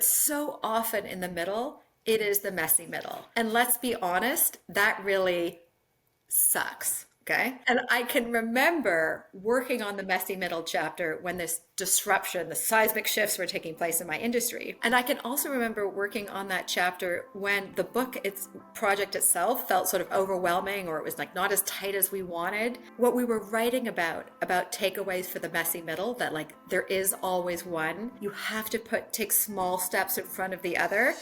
so often in the middle, it is the messy middle. And let's be honest, that really sucks. Okay. And I can remember working on the messy middle chapter when this disruption, the seismic shifts were taking place in my industry. And I can also remember working on that chapter when the book, its project itself felt sort of overwhelming, or it was like not as tight as we wanted. What we were writing about takeaways for the messy middle, that like there is always one. You have to take small steps in front of the other.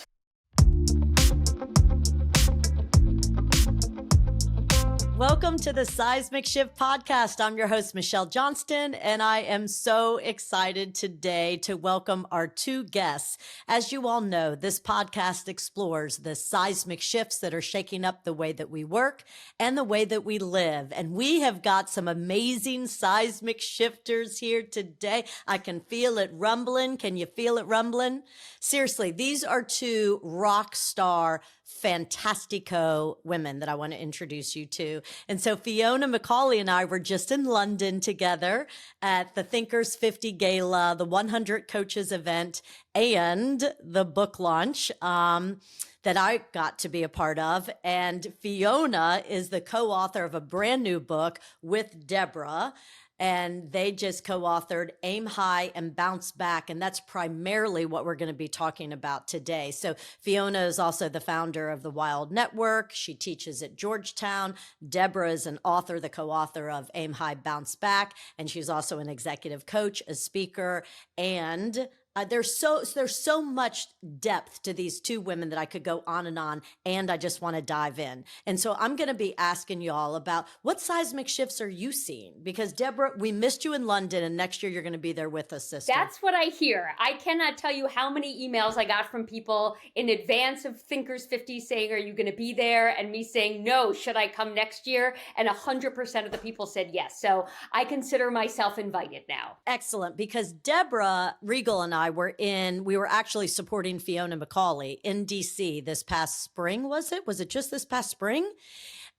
Welcome to the Seismic Shift podcast. I'm your host, Michelle Johnston, and I am so excited today to welcome our two guests. As you all know, this podcast explores the seismic shifts that are shaking up the way that we work and the way that we live. And we have got some amazing seismic shifters here today. I can feel it rumbling. Can you feel it rumbling? Seriously, these are two rock star fantastico women that I want to introduce you to. And so Fiona Macaulay and I were just in London together at the Thinkers 50 Gala, the 100 Coaches event, and the book launch that I got to be a part of. And Fiona is the co-author of a brand new book with Deborah. And they just co-authored Aim High and Bounce Back. And that's primarily what we're going to be talking about today. So Fiona is also the founder of the Wild Network. She teaches at Georgetown. Deborah is an author, the co-author of Aim High, Bounce Back. And she's also an executive coach, a speaker, and there's so much depth to these two women that I could go on, and I just want to dive in. And so I'm going to be asking y'all about what seismic shifts are you seeing? Because Deborah, we missed you in London, and next year you're going to be there with us, sister. That's what I hear. I cannot tell you how many emails I got from people in advance of Thinkers 50 saying, are you going to be there? And me saying, no, should I come next year? And 100% of the people said yes. So I consider myself invited now. Excellent, because Deborah Riegel and I we were actually supporting Fiona Macaulay in DC this past spring, was it? Was it just this past spring?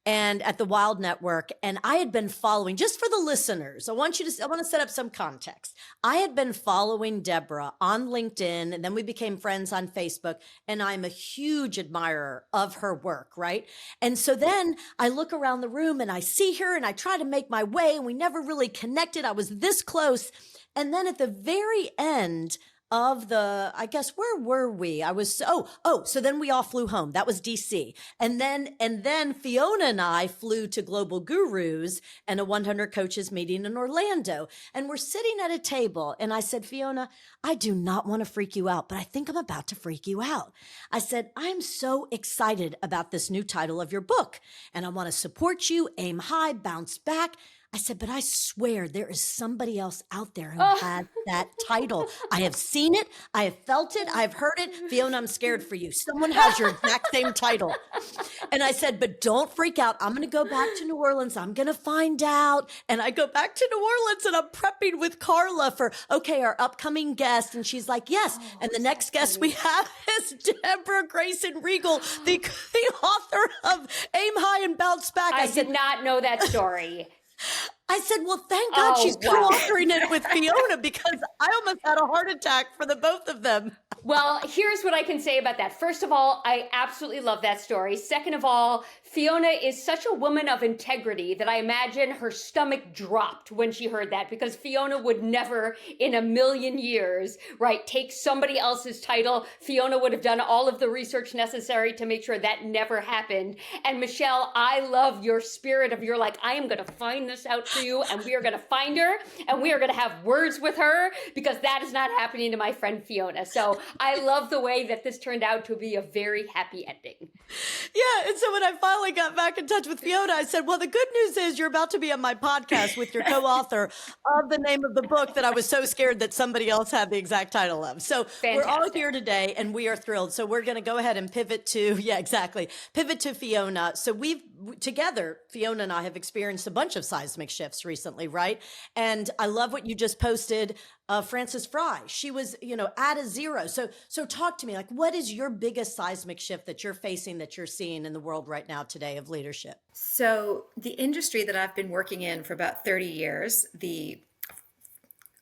And at the Wild Network. And I had been following, just for the listeners, I want to set up some context. I had been following Deborah on LinkedIn, and then we became friends on Facebook. And I'm a huge admirer of her work, right? And so then I look around the room and I see her and I try to make my way, and we never really connected. I was this close. And then at the very end of I guess, where were we? So then we all flew home. That was DC. And then Fiona and I flew to Global Gurus and a 100 Coaches meeting in Orlando. And we're sitting at a table. And I said, Fiona, I do not want to freak you out, but I think I'm about to freak you out. I said, I'm so excited about this new title of your book, and I want to support you. Aim high, bounce back. I said, but I swear there is somebody else out there who had that title. I have seen it. I have felt it. I've heard it. Fiona, I'm scared for you. Someone has your exact same title. And I said, but don't freak out. I'm going to go back to New Orleans. I'm going to find out. And I go back to New Orleans and I'm prepping with Carla for, our upcoming guest. And she's like, yes. And the next guest we have is Deborah Grayson Riegel, the author of Aim High and Bounce Back. I did not know that story. I said, well, thank God she's co-authoring it with Fiona, because I almost had a heart attack for the both of them. Well, here's what I can say about that. First of all, I absolutely love that story. Second of all, Fiona is such a woman of integrity that I imagine her stomach dropped when she heard that, because Fiona would never in a million years, right, take somebody else's title. Fiona would have done all of the research necessary to make sure that never happened. And Michelle, I love your spirit of you're like, I am going to find this out for you, and we are going to find her, and we are going to have words with her, because that is not happening to my friend Fiona. So I love the way that this turned out to be a very happy ending. Yeah. And so when I finally got back in touch with Fiona, I said, well, the good news is you're about to be on my podcast with your co-author of the name of the book that I was so scared that somebody else had the exact title of. So Fantastic. We're all here today and we are thrilled. So we're going to go ahead and pivot to Fiona. So together, Fiona and I have experienced a bunch of seismic shifts recently, right? And I love what you just posted. Frances Frei, she was, at a zero. So talk to me, like, what is your biggest seismic shift that you're facing, that you're seeing in the world right now today of leadership? So the industry that I've been working in for about 30 years, the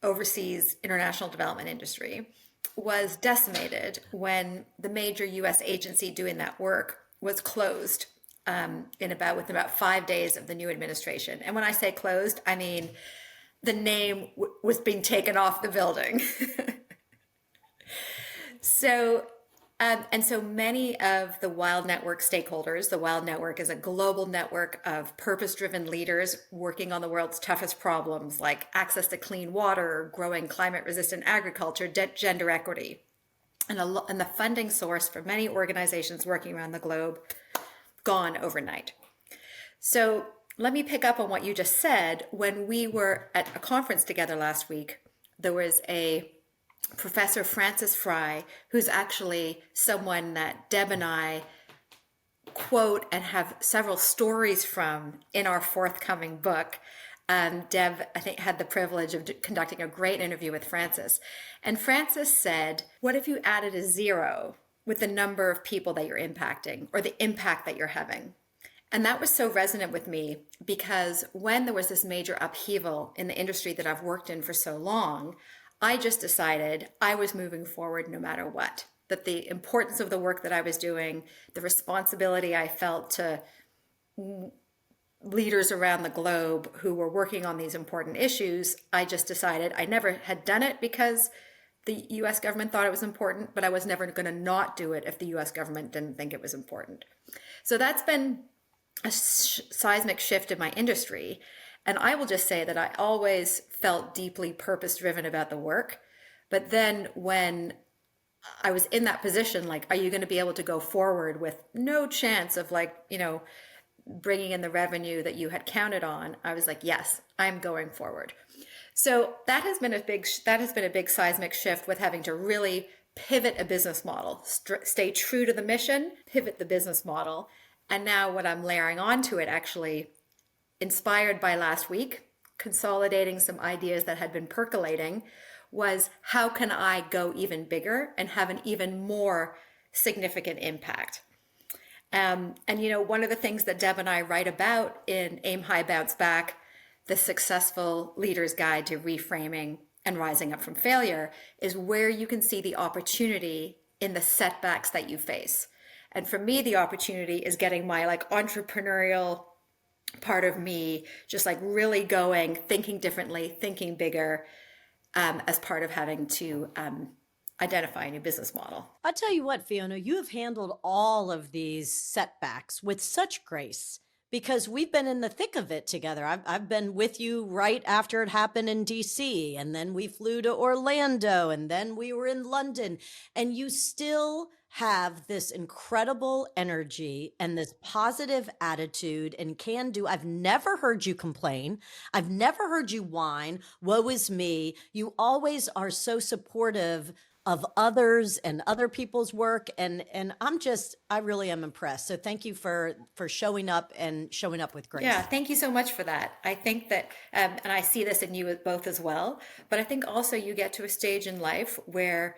overseas international development industry, was decimated when the major US agency doing that work was closed within about 5 days of the new administration. And when I say closed, I mean the name was being taken off the building. So many of the Wild Network stakeholders, the Wild Network is a global network of purpose-driven leaders working on the world's toughest problems like access to clean water, growing climate-resistant agriculture, gender equity. And the funding source for many organizations working around the globe gone overnight. So let me pick up on what you just said. When we were at a conference together last week, there was a Professor Frances Frei, who's actually someone that Deb and I quote and have several stories from in our forthcoming book. Deb, I think, had the privilege of conducting a great interview with Frances. And Frances said, what if you added a 0 with the number of people that you're impacting or the impact that you're having? And that was so resonant with me because when there was this major upheaval in the industry that I've worked in for so long, I just decided I was moving forward no matter what, that the importance of the work that I was doing, the responsibility I felt to leaders around the globe who were working on these important issues, I just decided I never had done it because the US government thought it was important, but I was never going to not do it if the US government didn't think it was important. So that's been a seismic shift in my industry. And I will just say that I always felt deeply purpose-driven about the work. But then when I was in that position, like, are you going to be able to go forward with no chance of bringing in the revenue that you had counted on? I was like, yes, I'm going forward. So that has been a big seismic shift with having to really pivot a business model, stay true to the mission, pivot the business model. And now what I'm layering onto it, actually inspired by last week, consolidating some ideas that had been percolating, was how can I go even bigger and have an even more significant impact? One of the things that Deb and I write about in Aim High, Bounce Back, the Successful Leader's Guide to Reframing and Rising Up from Failure, is where you can see the opportunity in the setbacks that you face. And for me, the opportunity is getting my entrepreneurial part of me just really going, thinking differently, thinking bigger, as part of having to identify a new business model. I'll tell you what, Fiona, you have handled all of these setbacks with such grace because we've been in the thick of it together. I've been with you right after it happened in DC, and then we flew to Orlando, and then we were in London, and you still have this incredible energy and this positive attitude and can do. I've never heard you complain. I've never heard you whine, woe is me. You always are so supportive of others and other people's work. And I really am impressed. So thank you for showing up and showing up with grace. Yeah, thank you so much for that. I think that, and I see this in you both as well, but I think also you get to a stage in life where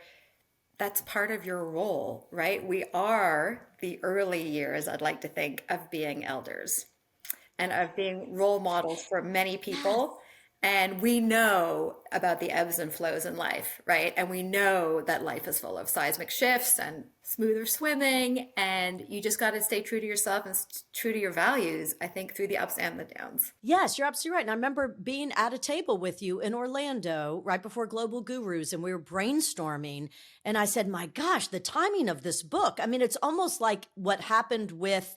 that's part of your role, right? We are the early years, I'd like to think, of being elders and of being role models for many people. And we know about the ebbs and flows in life, right? And we know that life is full of seismic shifts and smoother swimming. And you just got to stay true to yourself and true to your values, I think, through the ups and the downs. Yes, you're absolutely right. And I remember being at a table with you in Orlando right before Global Gurus, and we were brainstorming. And I said, my gosh, the timing of this book. I mean, it's almost like what happened with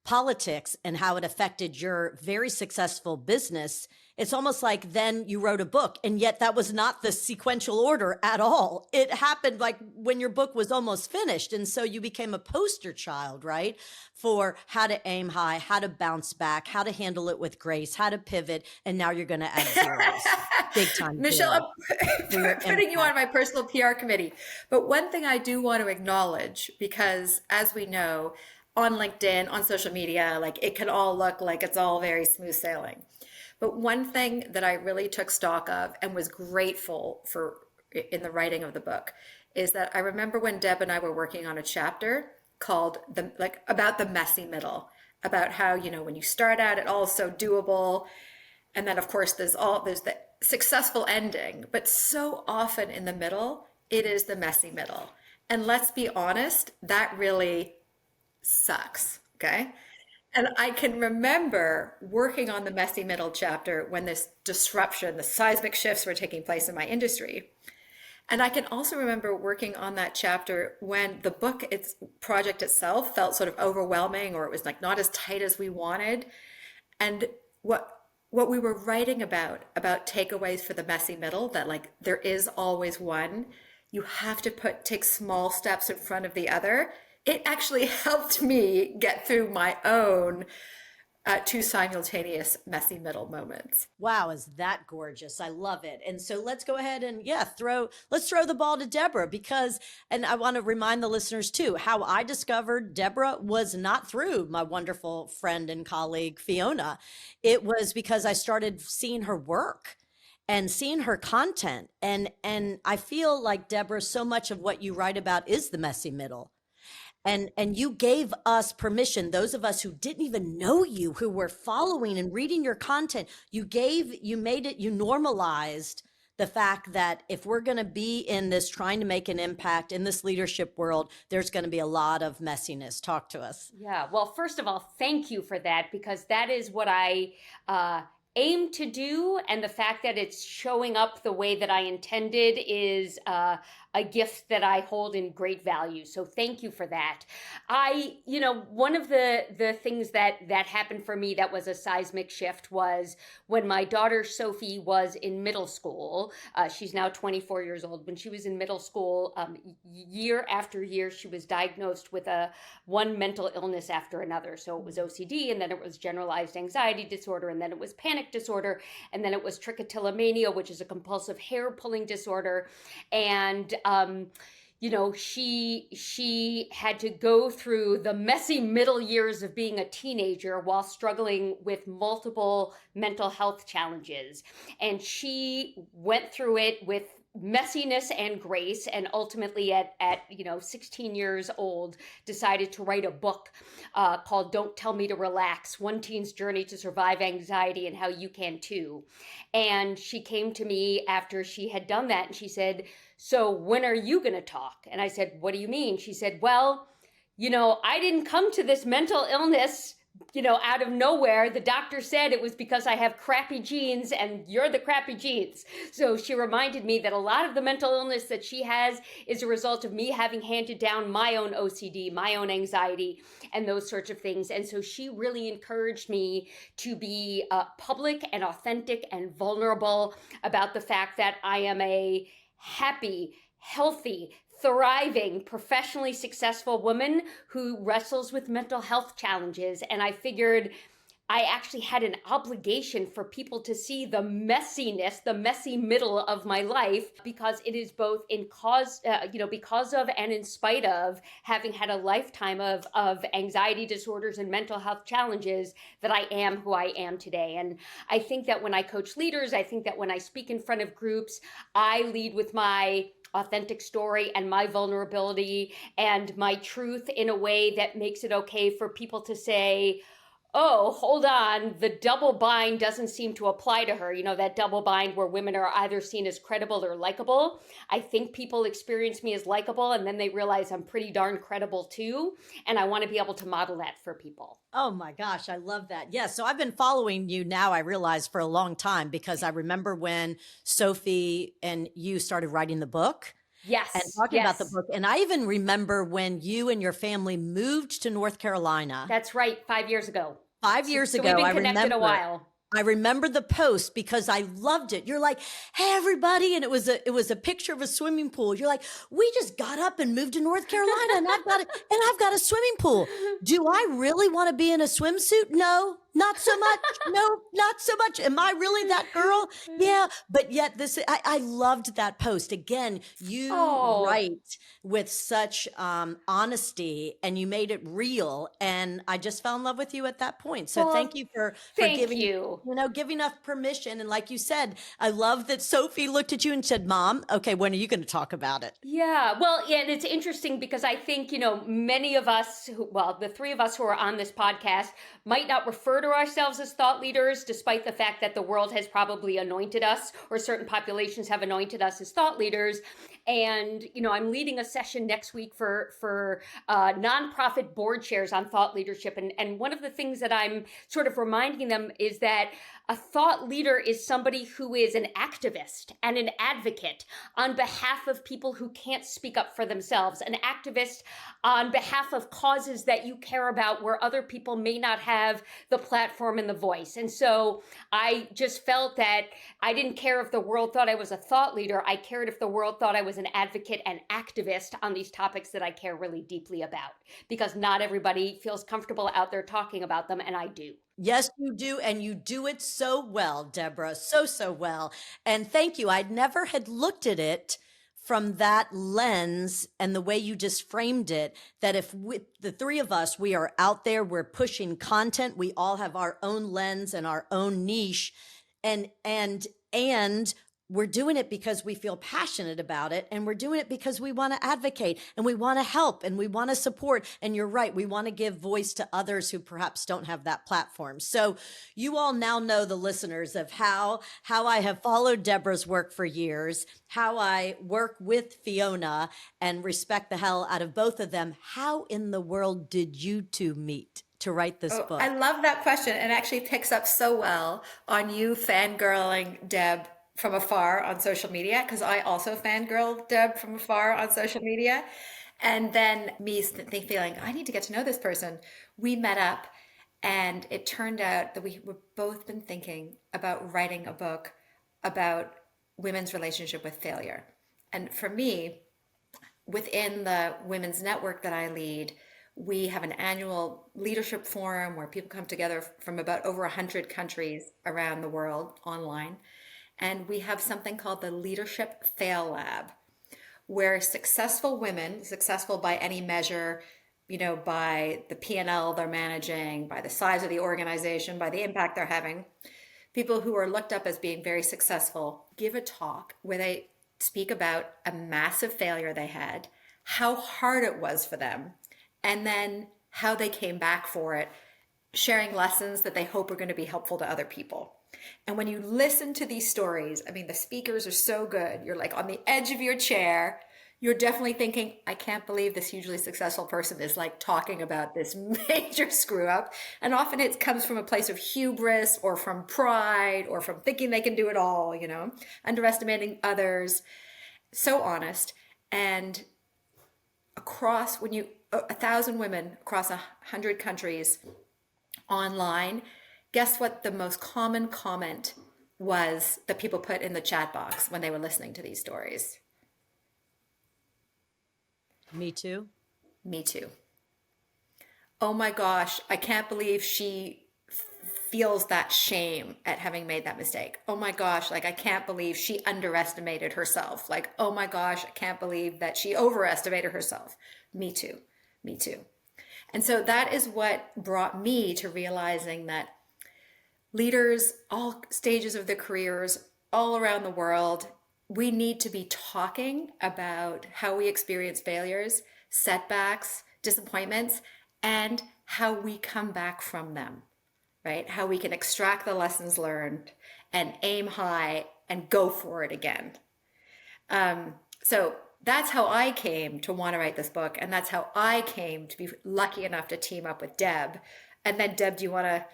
politics and how it affected your very successful business. It's almost like then you wrote a book, and yet that was not the sequential order at all. It happened like when your book was almost finished. And so you became a poster child, right? For how to aim high, how to bounce back, how to handle it with grace, how to pivot. And now you're going to add zeros. Big time. Michelle, I'm putting you on my personal PR committee. But one thing I do want to acknowledge, because as we know, on LinkedIn, on social media, it can all look like it's all very smooth sailing. But one thing that I really took stock of and was grateful for in the writing of the book is that I remember when Deb and I were working on a chapter called about the messy middle, about how, when you start out, it all is so doable. And then of course there's the successful ending, but so often in the middle, it is the messy middle. And let's be honest, that really sucks. Okay. And I can remember working on the messy middle chapter when this disruption, the seismic shifts were taking place in my industry. And I can also remember working on that chapter when the book, its project itself felt sort of overwhelming, or it was like not as tight as we wanted. And what we were writing about takeaways for the messy middle, that like there is always one, you have to take small steps in front of the other. It actually helped me get through my own two simultaneous messy middle moments. Wow, is that gorgeous? I love it. And so let's go ahead and let's throw the ball to Deborah, because, and I want to remind the listeners too, how I discovered Deborah was not through my wonderful friend and colleague, Fiona. It was because I started seeing her work and seeing her content. And I feel like, Deborah, so much of what you write about is the messy middle. And you gave us permission, those of us who didn't even know you, who were following and reading your content, you normalized the fact that if we're going to be in this, trying to make an impact in this leadership world, there's going to be a lot of messiness. Talk to us. Yeah. Well, first of all, thank you for that, because that is what I aim to do. And the fact that it's showing up the way that I intended is a gift that I hold in great value. So thank you for that. One of the things that happened for me that was a seismic shift was when my daughter Sophie was in middle school. She's now 24 years old. When she was in middle school, year after year, she was diagnosed with one mental illness after another. So it was OCD, and then it was generalized anxiety disorder, and then it was panic disorder, and then it was trichotillomania, which is a compulsive hair pulling disorder. And she had to go through the messy middle years of being a teenager while struggling with multiple mental health challenges. And she went through it with messiness and grace, and ultimately at 16 years old decided to write a book called Don't Tell Me to Relax: One Teen's Journey to Survive Anxiety and How You Can Too. And she came to me after she had done that, and she said, "So when are you going to talk?" And I said, "What do you mean?" She said, "Well, I didn't come to this mental illness out of nowhere. The doctor said it was because I have crappy genes, and you're the crappy genes." So she reminded me that a lot of the mental illness that she has is a result of me having handed down my own OCD, my own anxiety, and those sorts of things. And so she really encouraged me to be public and authentic and vulnerable about the fact that I am a happy, healthy, thriving, professionally successful woman who wrestles with mental health challenges. And I figured I actually had an obligation for people to see the messiness, the messy middle of my life, because it is both because of and in spite of having had a lifetime of anxiety disorders and mental health challenges that I am who I am today. And I think that when I coach leaders, I think that when I speak in front of groups, I lead with my authentic story and my vulnerability and my truth in a way that makes it okay for people to say, "Oh, hold on, the double bind doesn't seem to apply to her." That double bind where women are either seen as credible or likable. I think people experience me as likable, and then they realize I'm pretty darn credible too. And I want to be able to model that for people. Oh my gosh, I love that. Yeah, so I've been following you now, I realize, for a long time, because I remember when Sophie and you started writing the book. Yes. And talking about the book. And I even remember when you and your family moved to North Carolina. That's right, 5 years ago. 5 years ago, we've been connected a while. I remember the post because I loved it. You're like, "Hey, everybody." And it was a picture of a swimming pool. You're like, "We just got up and moved to North Carolina, and I've got a swimming pool. Do I really want to be in a swimsuit? No, not so much. No, not so much. Am I really that girl? Yeah." But yet I loved that post. Again, you write with such honesty, and you made it real. And I just fell in love with you at that point. So thank you for giving us permission. And like you said, I love that Sophie looked at you and said, "Mom, okay, when are you going to talk about it?" Yeah, well, and it's interesting because I think, many of us, the three of us who are on this podcast might not refer to ourselves as thought leaders, despite the fact that the world has probably anointed us, or certain populations have anointed us as thought leaders. And, I'm leading a session next week for nonprofit board chairs on thought leadership. And one of the things that I'm sort of reminding them is that a thought leader is somebody who is an activist and an advocate on behalf of people who can't speak up for themselves, an activist on behalf of causes that you care about where other people may not have the platform and the voice. And so I just felt that I didn't care if the world thought I was a thought leader. I cared if the world thought I was an advocate and activist on these topics that I care really deeply about, because not everybody feels comfortable out there talking about them, and I do. Yes, you do. And you do it so well, Deborah. So well. And thank you. I'd never had looked at it from that lens and the way you just framed it, that if the three of us, we are out there, we're pushing content, we all have our own lens and our own niche, and we're doing it because we feel passionate about it, and we're doing it because we want to advocate and we want to help and we want to support. And you're right, we want to give voice to others who perhaps don't have that platform. So you all now know, the listeners, of how I have followed Deborah's work for years, how I work with Fiona and respect the hell out of both of them. How in the world did you two meet to write this book? I love that question. It actually picks up so well on you fangirling Deb from afar on social media, because I also fangirl Deb from afar on social media. And then me feeling, I need to get to know this person. We met up, and it turned out that we were both been thinking about writing a book about women's relationship with failure. And for me, within the women's network that I lead, we have an annual leadership forum where people come together from about over 100 countries around the world online. And we have something called the Leadership Fail Lab, where successful women, successful by any measure, by the P&L they're managing, by the size of the organization, by the impact they're having, people who are looked up as being very successful, give a talk where they speak about a massive failure they had, how hard it was for them, and then how they came back for it, sharing lessons that they hope are going to be helpful to other people. And when you listen to these stories, I mean, the speakers are so good. You're like on the edge of your chair. You're definitely thinking, I can't believe this hugely successful person is like talking about this major screw up. And often it comes from a place of hubris or from pride or from thinking they can do it all, underestimating others. So honest. And across, 1,000 women across 100 countries online, guess what the most common comment was that people put in the chat box when they were listening to these stories? Me too. Me too. Oh my gosh, I can't believe she feels that shame at having made that mistake. Oh my gosh, I can't believe she underestimated herself. Oh my gosh, I can't believe that she overestimated herself. Me too. Me too. And so that is what brought me to realizing that leaders, all stages of their careers, all around the world, we need to be talking about how we experience failures, setbacks, disappointments, and how we come back from them, right? How we can extract the lessons learned and aim high and go for it again. So that's how I came to want to write this book. And that's how I came to be lucky enough to team up with Deb. And then Deb, do you want to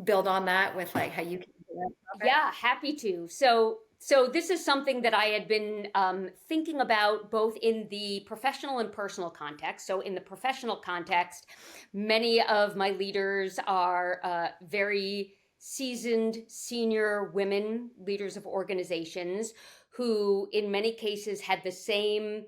build on that with how you came to that topic? Yeah, happy to. So this is something that I had been thinking about both in the professional and personal context. So in the professional context, many of my leaders are very seasoned senior women, leaders of organizations, who in many cases had the same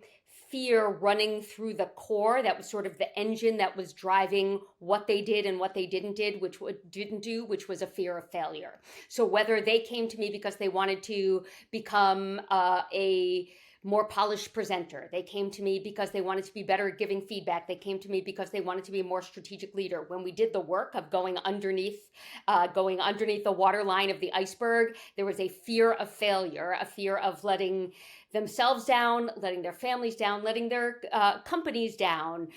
fear running through the core. That was sort of the engine that was driving what they did and what they didn't do, which was a fear of failure. So whether they came to me because they wanted to become a more polished presenter, they came to me because they wanted to be better at giving feedback, they came to me because they wanted to be a more strategic leader. When we did the work of going underneath the waterline of the iceberg, there was a fear of failure, a fear of letting themselves down, letting their families down, letting their companies down,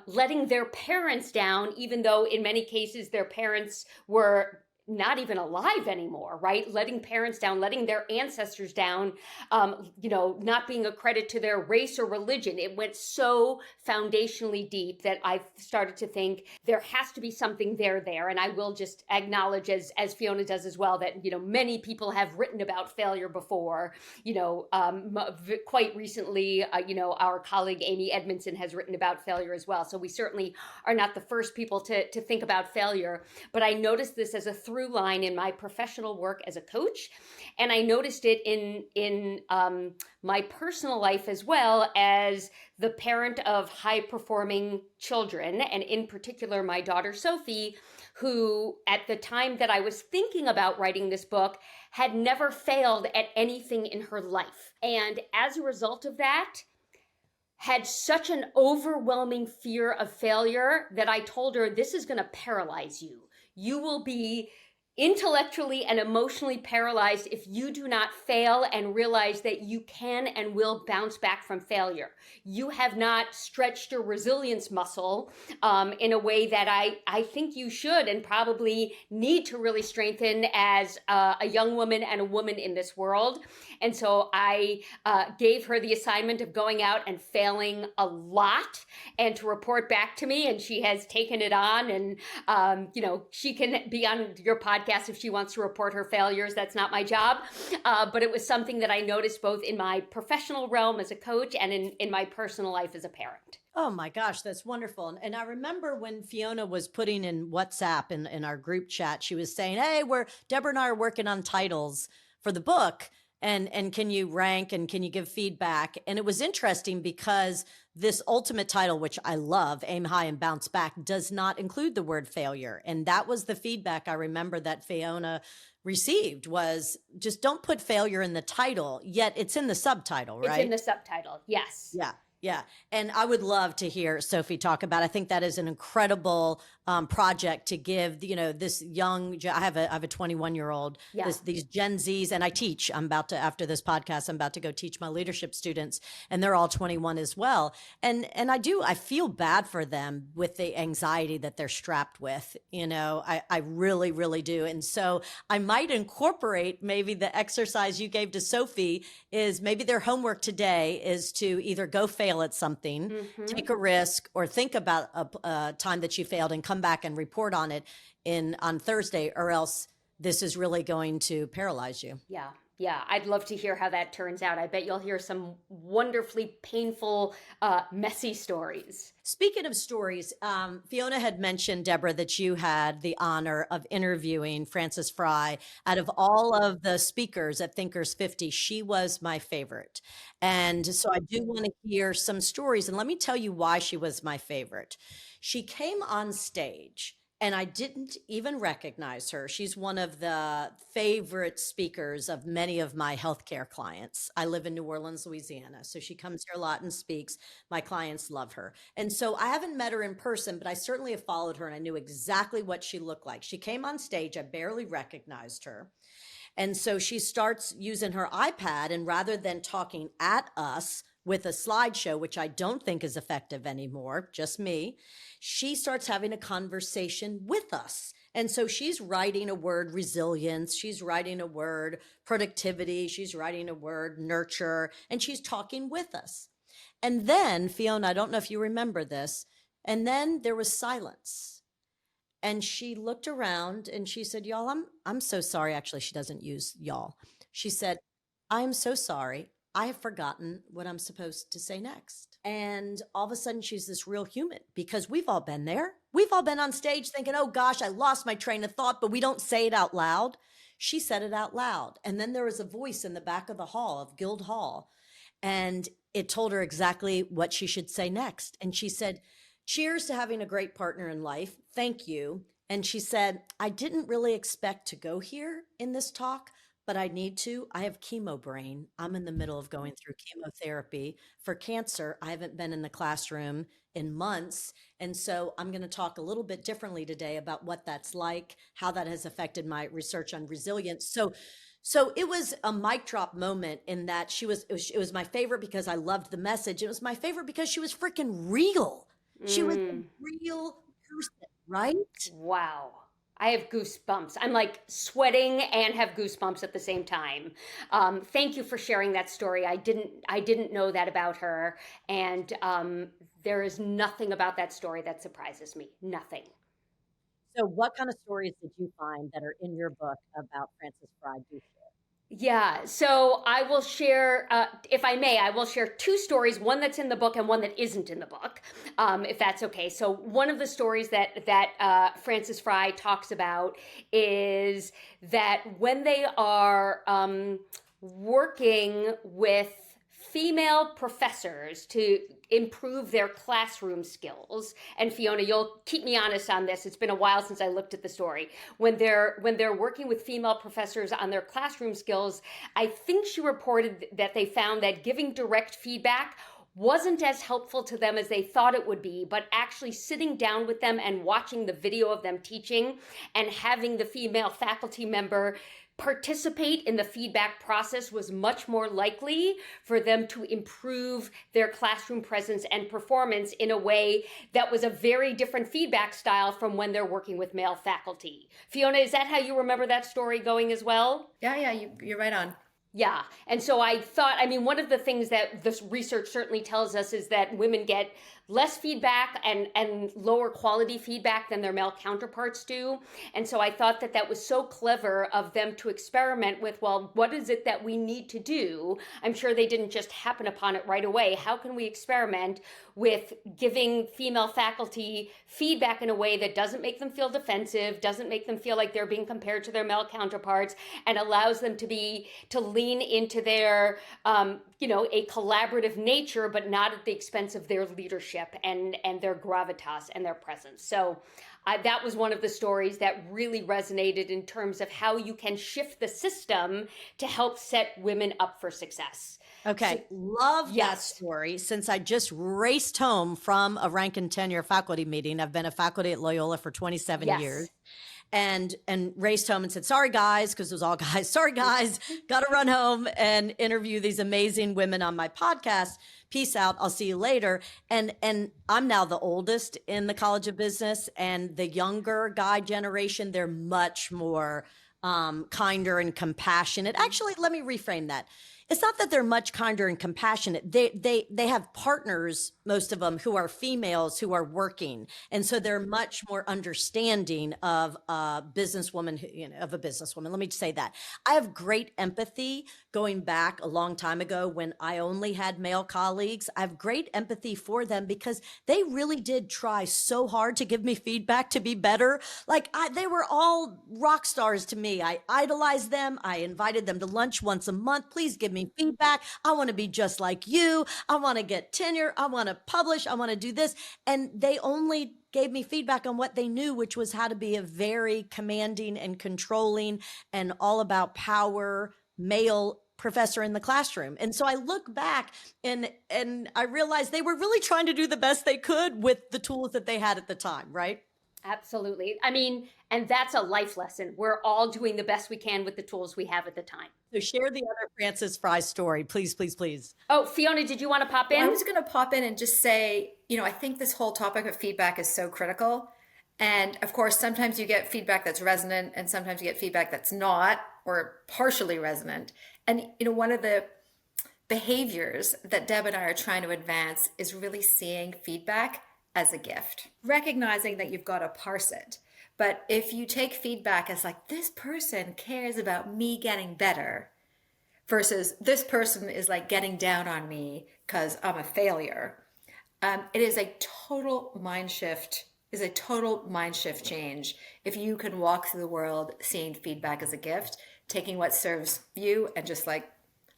letting their parents down, even though in many cases their parents were not even alive anymore, right? Letting parents down, letting their ancestors down, not being a credit to their race or religion. It went so foundationally deep that I started to think there has to be something there. And I will just acknowledge, as Fiona does as well, that, many people have written about failure before. Quite recently, our colleague Amy Edmondson has written about failure as well. So we certainly are not the first people to think about failure. But I noticed this as a through line in my professional work as a coach. And I noticed it in my personal life as well as the parent of high performing children. And in particular, my daughter, Sophie, who at the time that I was thinking about writing this book had never failed at anything in her life. And as a result of that, had such an overwhelming fear of failure that I told her, this is going to paralyze you. You will be intellectually and emotionally paralyzed if you do not fail and realize that you can and will bounce back from failure. You have not stretched your resilience muscle in a way that I think you should and probably need to really strengthen as a young woman and a woman in this world. And so I gave her the assignment of going out and failing a lot and to report back to me. And she has taken it on. And, she can be on your podcast if she wants to report her failures. That's not my job. But it was something that I noticed both in my professional realm as a coach and in my personal life as a parent. Oh my gosh, that's wonderful. And I remember when Fiona was putting in WhatsApp in our group chat, she was saying, hey, Deborah and I are working on titles for the book. And can you rank and can you give feedback? And it was interesting because this ultimate title, which I love, Aim High and Bounce Back, does not include the word failure. And that was the feedback I remember that Fiona received was just don't put failure in the title, yet it's in the subtitle, right? It's in the subtitle, yes. Yeah. Yeah. And I would love to hear Sophie talk about, I think that is an incredible project to give, this young, I have a 21-year-old, these Gen Zs, and I teach, after this podcast, I'm about to go teach my leadership students, and they're all 21 as well. And I feel bad for them with the anxiety that they're strapped with, I really, really do. And so I might incorporate maybe the exercise you gave to Sophie is maybe their homework today is to either go fail at something, take a risk, or think about a time that you failed and come back and report on it on Thursday, or else this is really going to paralyze you. Yeah, I'd love to hear how that turns out. I bet you'll hear some wonderfully painful, messy stories. Speaking of stories, Fiona had mentioned, Deborah, that you had the honor of interviewing Frances Frei. Out of all of the speakers at Thinkers 50, she was my favorite. And so I do want to hear some stories. And let me tell you why she was my favorite. She came on stage and I didn't even recognize her. She's one of the favorite speakers of many of my healthcare clients. I live in New Orleans, Louisiana. So she comes here a lot and speaks. My clients love her. And so I haven't met her in person, but I certainly have followed her and I knew exactly what she looked like. She came on stage. I barely recognized her. And so she starts using her iPad, and rather than talking at us with a slideshow, which I don't think is effective anymore, just me, she starts having a conversation with us. And so she's writing a word resilience, she's writing a word productivity, she's writing a word nurture, and she's talking with us. And then, Fiona, I don't know if you remember this, and then there was silence. And she looked around and she said, y'all, I'm so sorry. Actually, she doesn't use y'all. She said, I'm so sorry. I have forgotten what I'm supposed to say next. And all of a sudden she's this real human, because we've all been there. We've all been on stage thinking, oh gosh, I lost my train of thought, but we don't say it out loud. She said it out loud. And then there was a voice in the back of the hall of Guild Hall, and it told her exactly what she should say next. And she said, cheers to having a great partner in life. Thank you. And she said, I didn't really expect to go here in this talk, but I need to. I have chemo brain. I'm in the middle of going through chemotherapy for cancer. I haven't been in the classroom in months. And so I'm going to talk a little bit differently today about what that's like, how that has affected my research on resilience. So it was a mic drop moment in that it was my favorite because I loved the message. It was my favorite because she was freaking real. She was a real person, right? Wow. I have goosebumps. I'm like sweating and have goosebumps at the same time. Thank you for sharing that story. I didn't know that about her, and there is nothing about that story that surprises me. Nothing. So, what kind of stories did you find that are in your book about Frances Frei? Do share. Yeah, so I will share, if I may, I will share two stories, one that's in the book and one that isn't in the book, if that's okay. So one of the stories that Frances Frei talks about is that when they are working with female professors to improve their classroom skills, and Fiona, you'll keep me honest on this, it's been a while since I looked at the story, when they're working with female professors on their classroom skills, I think she reported that they found that giving direct feedback wasn't as helpful to them as they thought it would be, but actually sitting down with them and watching the video of them teaching and having the female faculty member participate in the feedback process was much more likely for them to improve their classroom presence and performance in a way that was a very different feedback style from when they're working with male faculty. Fiona, is that how you remember that story going as well? Yeah, you're right on. Yeah. And so I thought, I mean, one of the things that this research certainly tells us is that women get less feedback and lower quality feedback than their male counterparts do. And so I thought that was so clever of them to experiment with, well, what is it that we need to do? I'm sure they didn't just happen upon it right away. How can we experiment with giving female faculty feedback in a way that doesn't make them feel defensive, doesn't make them feel like they're being compared to their male counterparts, and allows them to lean into their, a collaborative nature, but not at the expense of their leadership and their gravitas and their presence. So that was one of the stories that really resonated in terms of how you can shift the system to help set women up for success. Okay, love that story. Since I just raced home from a rank and tenure faculty meeting, I've been a faculty at Loyola for 27 years. And raced home and said, sorry guys, because it was all guys, sorry guys, got to run home and interview these amazing women on my podcast. Peace out. I'll see you later. And I'm now the oldest in the College of Business, and the younger guy generation, they're much more kinder and compassionate. Actually, let me reframe that. It's not that they're much kinder and compassionate. They have partners, most of them, who are females who are working. And so they're much more understanding of a businesswoman, of a businesswoman. Let me say that. I have great empathy going back a long time ago when I only had male colleagues. I have great empathy for them because they really did try so hard to give me feedback to be better. They were all rock stars to me. I idolized them. I invited them to lunch once a month. Please give me feedback. I want to be just like you. I want to get tenure. I want to publish. I want to do this. And they only gave me feedback on what they knew, which was how to be a very commanding and controlling and all about power male professor in the classroom. And so I look back and I realized they were really trying to do the best they could with the tools that they had at the time, right? Absolutely. I mean, and that's a life lesson. We're all doing the best we can with the tools we have at the time. So share the other Frances Frei story, please, please, please. Oh, Fiona, did you want to pop in? Well, I was going to pop in and just say, I think this whole topic of feedback is so critical. And of course, sometimes you get feedback that's resonant and sometimes you get feedback that's not or partially resonant. And, one of the behaviors that Deb and I are trying to advance is really seeing feedback as a gift, recognizing that you've got to parse it. But if you take feedback as like, this person cares about me getting better versus this person is like getting down on me because I'm a failure, it is a total mind shift, change if you can walk through the world seeing feedback as a gift, taking what serves you and just like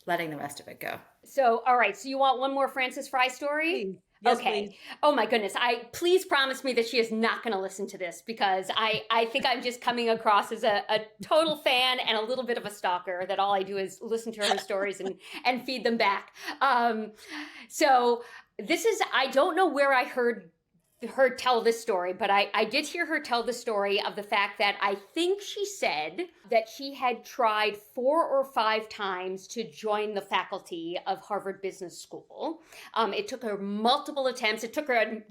letting the rest of it go. So, all right. So you want one more Frances Frei story? Please. Yes, okay. Please. Oh my goodness. Please promise me that she is not going to listen to this because I think I'm just coming across as a total fan and a little bit of a stalker that all I do is listen to her stories and feed them back. So this is, I don't know where I heard her tell this story, but I did hear her tell the story of the fact that I think she said that she had tried 4 or 5 times to join the faculty of Harvard Business School. It took her multiple attempts. It took her,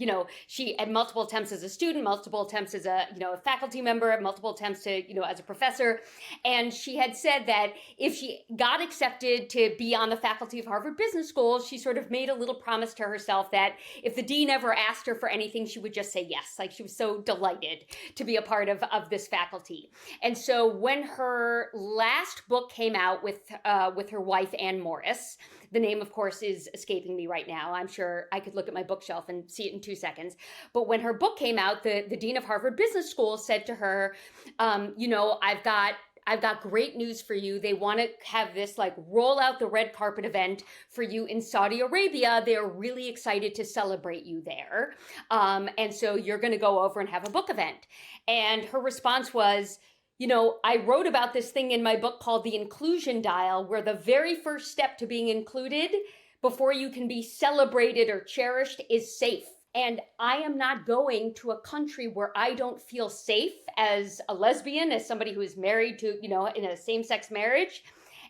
she had multiple attempts as a student, multiple attempts as a, a faculty member, multiple attempts to, as a professor. And she had said that if she got accepted to be on the faculty of Harvard Business School, she sort of made a little promise to herself that if the dean ever asked her for anything, she would just say yes. Like, she was so delighted to be a part of this faculty. And so when her last book came out with her wife, Anne Morris, the name, of course, is escaping me right now. I'm sure I could look at my bookshelf and see it in 2 seconds. But when her book came out, the dean of Harvard Business School said to her, I've got great news for you. They want to have this like roll out the red carpet event for you in Saudi Arabia. They're really excited to celebrate you there. And so you're going to go over and have a book event. And her response was, I wrote about this thing in my book called The Inclusion Dial, where the very first step to being included before you can be celebrated or cherished is safe. And I am not going to a country where I don't feel safe as a lesbian, as somebody who is married to, in a same-sex marriage.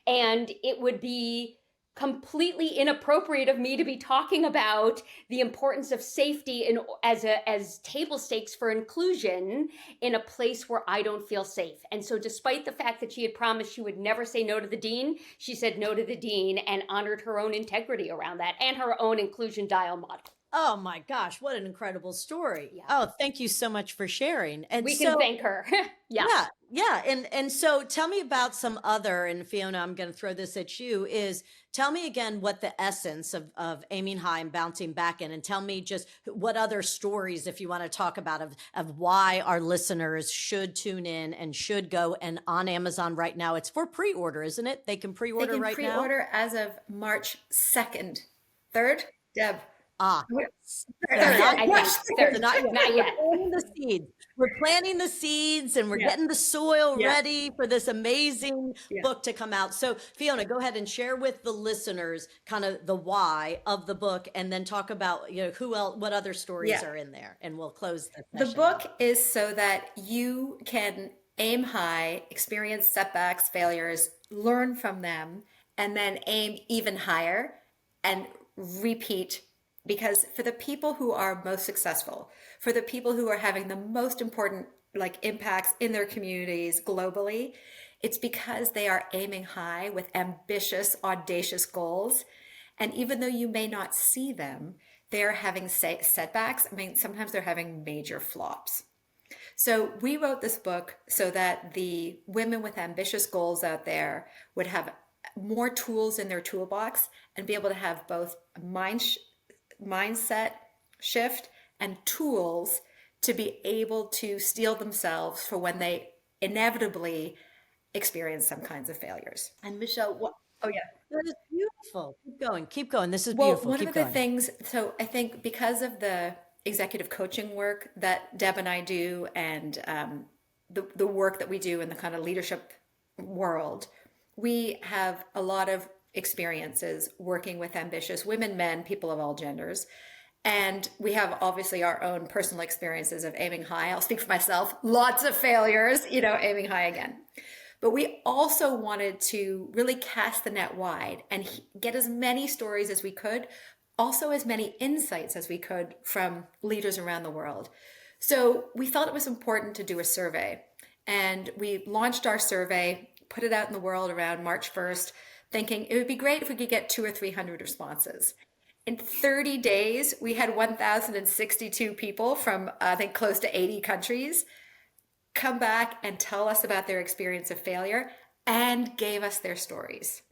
And it would be completely inappropriate of me to be talking about the importance of safety as table stakes for inclusion in a place where I don't feel safe. And so despite the fact that she had promised she would never say no to the dean, she said no to the dean and honored her own integrity around that and her own inclusion dial model. Oh my gosh, what an incredible story. Yeah. Oh, thank you so much for sharing. And we can thank her. Yeah. And so tell me about some other, and Fiona, I'm going to throw this at you, is tell me again what the essence of aiming high and bouncing back in, and tell me just what other stories, if you want to talk about, of why our listeners should tune in and should go. And on Amazon right now, it's for pre-order, isn't it? They can pre-order right now? They can pre-order as of March 2nd. 3rd? Deb. Third, not yet. We're planting the seeds and we're getting the soil ready for this amazing book to come out. So Fiona, go ahead and share with the listeners kind of the why of the book, and then talk about, who else, what other stories are in there, and we'll close the book is so that you can aim high, experience setbacks, failures, learn from them, and then aim even higher and repeat. Because for the people who are most successful, for the people who are having the most important impacts in their communities globally, it's because they are aiming high with ambitious, audacious goals. And even though you may not see them, they're having setbacks. I mean, sometimes they're having major flops. So we wrote this book so that the women with ambitious goals out there would have more tools in their toolbox and be able to have both mindset shift and tools to be able to steel themselves for when they inevitably experience some kinds of failures. And Michelle, that is beautiful. Keep going. This is beautiful. One of the things, so I think because of the executive coaching work that Deb and I do, and the work that we do in the kind of leadership world, we have a lot of experiences working with ambitious women, men, people of all genders. And we have obviously our own personal experiences of aiming high. I'll speak for myself, lots of failures, aiming high again. But we also wanted to really cast the net wide and get as many stories as we could, also as many insights as we could from leaders around the world. So we felt it was important to do a survey. And we launched our survey, put it out in the world around March 1st, thinking it would be great if we could get 200 or 300 responses. In 30 days, we had 1,062 people from, I think, close to 80 countries come back and tell us about their experience of failure and gave us their stories.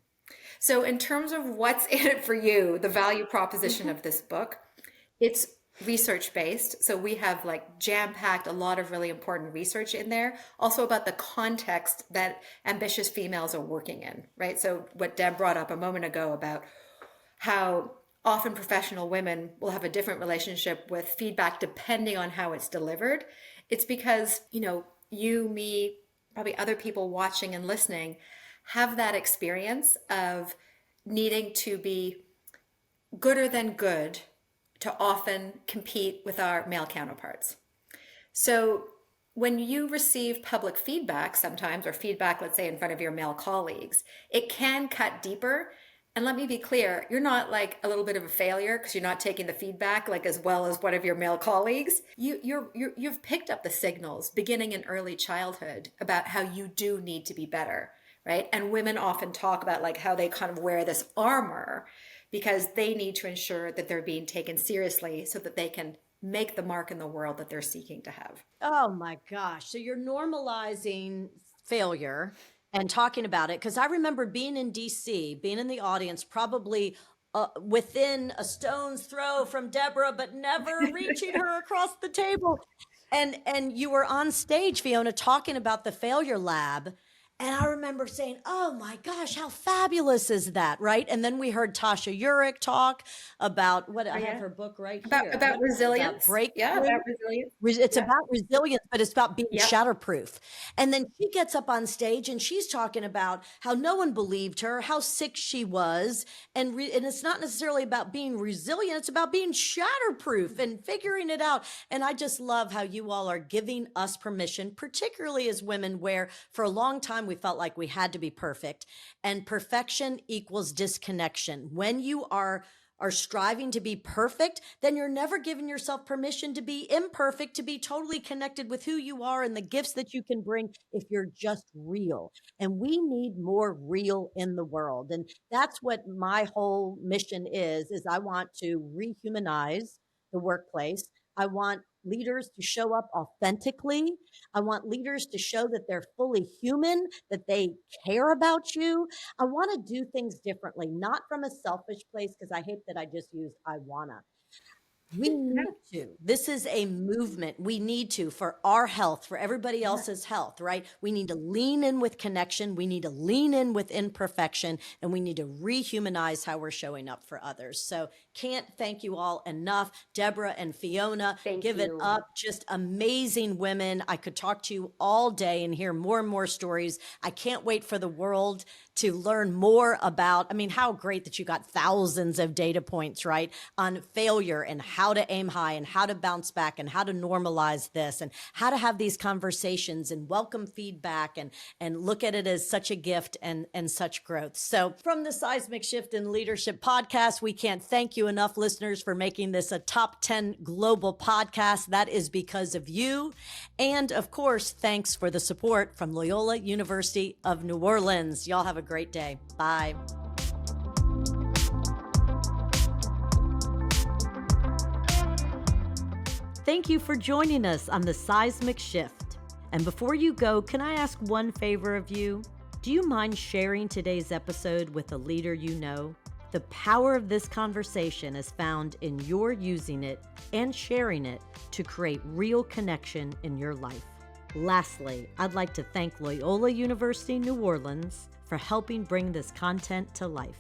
So in terms of what's in it for you, the value proposition of this book, it's research-based. So we have jam-packed a lot of really important research in there, also about the context that ambitious females are working in, right? So what Deb brought up a moment ago about how often professional women will have a different relationship with feedback depending on how it's delivered. It's because, you, me, probably other people watching and listening have that experience of needing to be gooder than good to often compete with our male counterparts. So when you receive public feedback sometimes, or feedback, let's say in front of your male colleagues, it can cut deeper. And let me be clear, you're not like a little bit of a failure because you're not taking the feedback like as well as one of your male colleagues. You've picked up the signals beginning in early childhood about how you do need to be better, right? And women often talk about like how they kind of wear this armor because they need to ensure that they're being taken seriously so that they can make the mark in the world that they're seeking to have. Oh my gosh. So you're normalizing failure and talking about it. Because I remember being in DC, being in the audience, probably within a stone's throw from Deborah, but never reaching her across the table. And you were on stage, Fiona, talking about the failure lab. And I remember saying, oh my gosh, how fabulous is that, right? And then we heard Tasha Eurich talk about I have her book right here. About resilience. About breakthrough. Yeah, about resilience. It's about resilience, but it's about being Yeah. shatterproof. And then she gets up on stage and she's talking about how no one believed her, how sick she was. And it's not necessarily about being resilient. It's about being shatterproof and figuring it out. And I just love how you all are giving us permission, particularly as women, where for a long time we felt like we had to be perfect, and perfection equals disconnection. When you are striving to be perfect, then you're never giving yourself permission to be imperfect, to be totally connected with who you are and the gifts that you can bring if you're just real. And we need more real in the world. And that's what my whole mission is I want to rehumanize the workplace. I want leaders to show up authentically. I want leaders to show that they're fully human, that they care about you. I want to do things differently, not from a selfish place, because I hate that I just used I wanna. We need to. This is a movement. We need to, for our health, for everybody else's health, right? We need to lean in with connection. We need to lean in with imperfection, and we need to rehumanize how we're showing up for others. So can't thank you all enough. Deborah and Fiona, give it up. Just amazing women. I could talk to you all day and hear more and more stories. I can't wait for the world to learn more about, I mean, how great that you got thousands of data points, right, on failure and how to aim high and how to bounce back and how to normalize this and how to have these conversations and welcome feedback and look at it as such a gift and such growth. So from the Seismic Shift in Leadership podcast, we can't thank you enough, listeners, for making this a top 10 global podcast. That is because of you. And of course, thanks for the support from Loyola University of New Orleans. Y'all have a great day. Bye. Thank you for joining us on the Seismic Shift. And before you go, can I ask one favor of you? Do you mind sharing today's episode with a leader you know? The power of this conversation is found in your using it and sharing it to create real connection in your life. Lastly, I'd like to thank Loyola University New Orleans for helping bring this content to life.